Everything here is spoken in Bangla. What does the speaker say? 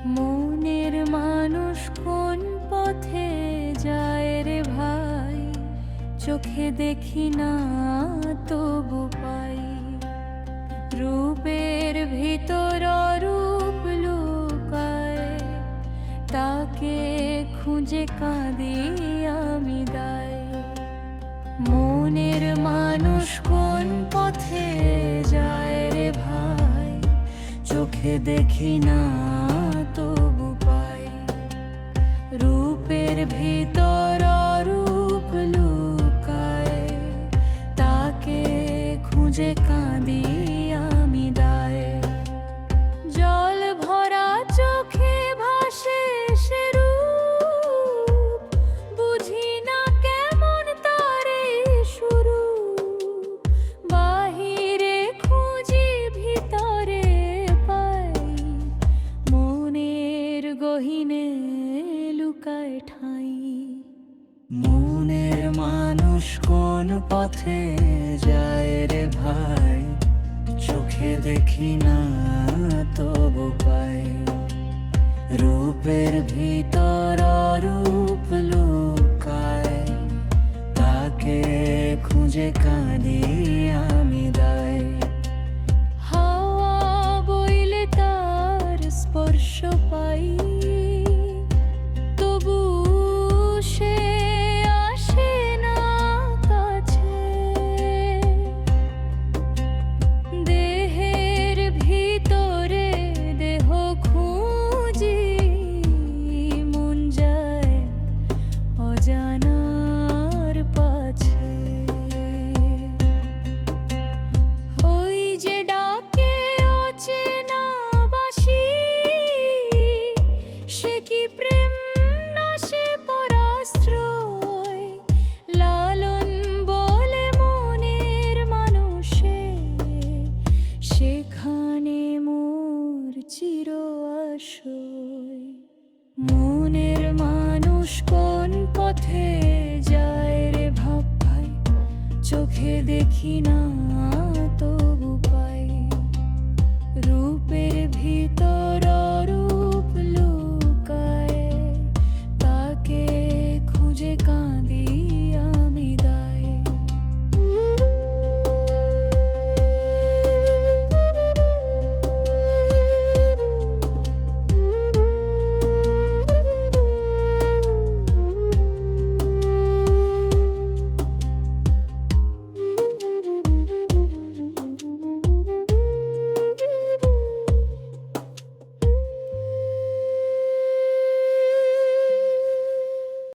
মনের মানুষ কোন পথে যায় রে ভাই, চোখে দেখি না তবু পাই। রূপের ভিতর রূপ লুকায়, তাকে খুঁজে কাঁদি আমি দায়। মনের মানুষ কোন পথে যায় রে ভাই, চোখে দেখি না তবু পাই। রূপের ভিতর রূপ লুকায়, তাকে খুঁজে কাঁদি আমি দায়। জল ভরা চোখে ভাসে সে রূপ, বুঝি না কেমন তারে শুরু। বাহিরে খুঁজি ভিতরে পাই, মনের গহীনে লুকায় ঠাঁই। মনের মানুষ কোন পথে যায় রে ভাই, চোখে দেখি না তবু পাই। রূপের ভিতর রূপ লুকায়, তাকে খুঁজে কাঁদি আমি দায়। হাওয়া বইলে তার স্পর্শ পাই, তবু সে আসে না কাছে। দেহের ভিতরে দেহ খুঁজি, মন যায় অজানার পাছে। ওই যে ডাকে অচেনা বাসি, সে কি প্রেম না সে পরাশ্রয়। লালন বলে মনের মানুষে, সেখানে মোর চির আশয়। মনের মানুষ কোন পথে যায় রে ভাই, চোখে দেখি না তবু পাই। রূপের ভিতর